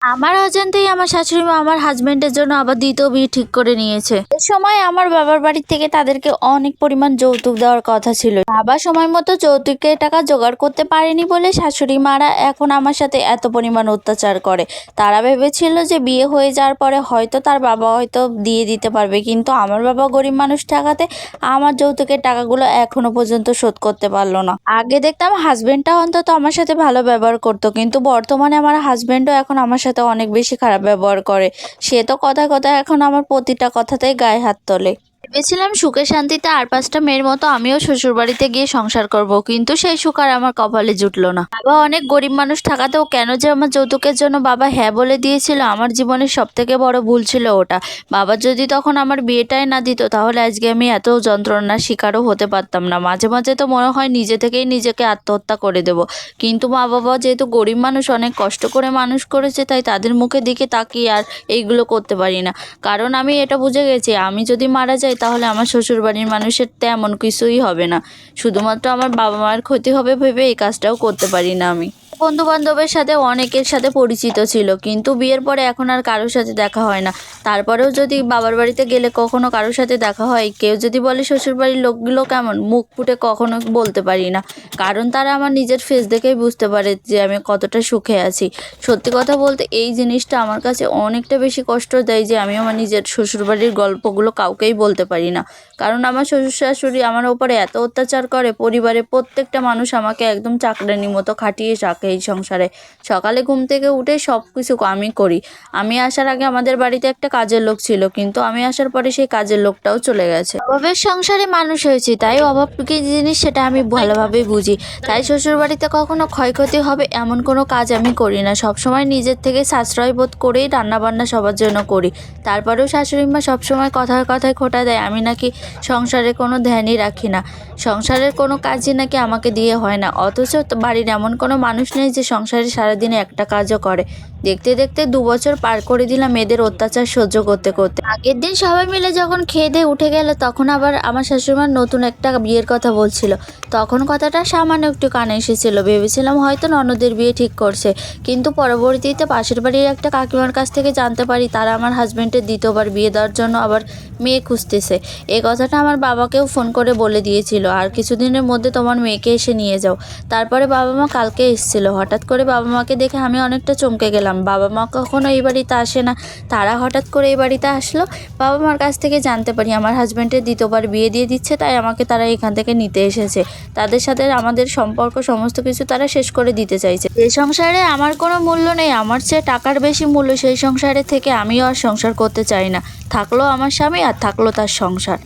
আমার অজান্তেই আমার শাশুড়ি মা আমার হাজবেন্ডের জন্য আবার দ্বিতীয় বিয়ে ঠিক করে নিয়েছে। এ সময় আমার বাবার বাড়ি থেকে তাদেরকে অনেক পরিমাণ যৌতুক দেওয়ার কথা ছিল। বাবা সময় মতো যৌতুকের টাকা জোগাড় করতে পারেনি বলে শাশুড়ি মারা এখন আমার সাথে এত পরিমাণ অত্যাচার করে। তারা ভেবেছিল যে বিয়ে হয়ে যাওয়ার পরে হয়তো তার বাবা হয়তো দিয়ে দিতে পারবে, কিন্তু আমার বাবা গরিব মানুষ থাকাতে আমার যৌতুকের টাকাগুলো এখনো পর্যন্ত শোধ করতে পারলো না। আগে দেখতাম হাজবেন্ডটা অন্তত আমার সাথে ভালো ব্যবহার করতো, কিন্তু বর্তমানে আমার হাজবেন্ডও এখন আমার সাথে অনেক বেশি খারাপ ব্যবহার করে। সে তো কথায় কথায় এখন আমার প্রতিটা কথাতেই গায়ে হাত তোলে। ভেবেছিলাম সুখে শান্তিতে আর 5টা মেয়ের মতো আমিও শ্বশুরবাড়িতে গিয়ে সংসার করব, কিন্তু সেই সুখ আর আমার কপালে জুটলো না। বাবা অনেক গরিব মানুষ থাকাতেও কেন যে আমার যৌতুকের জন্য বাবা হ্যাঁ বলে দিয়েছিল, আমার জীবনের সব থেকে বড় ভুল ছিল ওটা। বাবা যদি তখন আমার বিয়েটাই না দিত তাহলে আজকে আমি এত যন্ত্রণার শিকারও হতে পারতাম না। মাঝে মাঝে তো মনে হয় নিজে থেকেই নিজেকে আত্মহত্যা করে দেব, কিন্তু মা বাবা যেহেতু গরিব মানুষ, অনেক কষ্ট করে মানুষ করেছে, তাই তাদের মুখের দিকে তাকিয়ে আর এইগুলো করতে পারি না। কারণ আমি এটা বুঝে গেছি, আমি যদি মারা যাই তাহলে আমার শ্বশুরবাড়ির মানুষের তেমন কিছুই হবে না, শুধুমাত্র আমার বাবা মায়ের ক্ষতি হবে ভেবে এই কাজটাও করতে পারি না আমি। বন্ধু বান্ধবের সাথে অনেকের সাথে পরিচিত ছিল, কিন্তু বিয়ের পরে এখন আর কারোর সাথে দেখা হয় না। তারপরেও যদি বাবার বাড়িতে গেলে কখনো কারোর সাথে দেখা হয়, কেউ যদি বলে শ্বশুরবাড়ির লোকগুলো কেমন, মুখ ফুটে কখনো বলতে পারি না, কারণ তারা আমার নিজের ফেস দেখেই বুঝতে পারে যে আমি কতটা সুখে আছি। সত্যি কথা বলতে এই জিনিসটা আমার কাছে অনেকটা বেশি কষ্ট দেয় যে আমি আমার নিজের শ্বশুরবাড়ির গল্পগুলো কাউকেই বলতে পারি না। কারণ আমার শ্বশুর শাশুড়ি আমার ওপরে এত অত্যাচার করে, পরিবারের প্রত্যেকটা মানুষ আমাকে একদম চাকরানির মতো খাটিয়ে রাখে এই সংসারে। সকালে ঘুম থেকে উঠে সব কিছু আমি করি। আমি আসার আগে আমাদের বাড়িতে একটা কাজের লোক ছিল, কিন্তু আমি আসার পরে সেই কাজের লোকটাও চলে গেছে। অভাবের সংসারে মানুষ হয়েছি, তাই অভাব কি জিনিস সেটা আমি ভালোভাবেই বুঝি। তাই শ্বশুরবাড়িতে কখনো ক্ষয়ক্ষতি হবে এমন কোনো কাজ আমি করি না। সবসময় নিজের থেকে সাশ্রয় বোধ করেই রান্নাবান্না সবার জন্য করি। তারপরেও শাশুড়ি মা সবসময় কথায় কথায় খোঁটা দেয় আমি নাকি সংসারে কোনো ধ্যানই রাখি না, সংসারের কোনো কাজই নাকি আমাকে দিয়ে হয় না। অথচ বাড়ির এমন কোনো মানুষ নেই যে সংসারে সারাদিনে একটা কাজও করে। দেখতে দেখতে 2 বছর পার করে দিলাম এদের অত্যাচার সহ্য করতে করতে। আগের দিন সবাই মিলে যখন খেয়ে দিয়ে উঠে গেল, তখন আবার আমার শাশুড়িমার নতুন একটা বিয়ের কথা বলছিল। তখন কথাটা সামান্য একটু কানে এসেছিল, ভেবেছিলাম হয়তো ননদের বিয়ে ঠিক করছে, কিন্তু পরবর্তীতে পাশের বাড়ির একটা কাকিমার কাছ থেকে জানতে পারি তারা আমার হাজবেন্ডের দ্বিতীয়বার বিয়ে দেওয়ার জন্য আবার মেয়ে খুঁজতেছে। এই কথাটা আমার বাবাকেও ফোন করে বলে দিয়েছিল, আর কিছুদিনের মধ্যে তোমার মেয়েকে এসে নিয়ে যাও। তারপরে বাবা মা কালকে এসেছিল। হঠাৎ করে বাবা মাকে দেখে আমি অনেকটা চমকে গেলাম। বাবা মা কখনো এই বাড়িতে আসে না, তারা হঠাৎ করে এই বাড়িতে আসলো। বাবা মার কাছ থেকে জানতে পারি আমার হাজব্যান্ডের দ্বিতীয়বার বিয়ে দিয়ে দিচ্ছে, তাই আমাকে তারা এখান থেকে নিতে এসেছে। তাদের সাথে আমাদের সম্পর্ক সমস্ত কিছু তারা শেষ করে দিতে চাইছে। যে সংসারে আমার কোনো মূল্য নেই, আমার চেয়ে টাকার বেশি মূল্য, সেই সংসারে থেকে আমিও আর সংসার করতে চাই না। থাকলো আমার স্বামী আর থাকলো তার সংসার।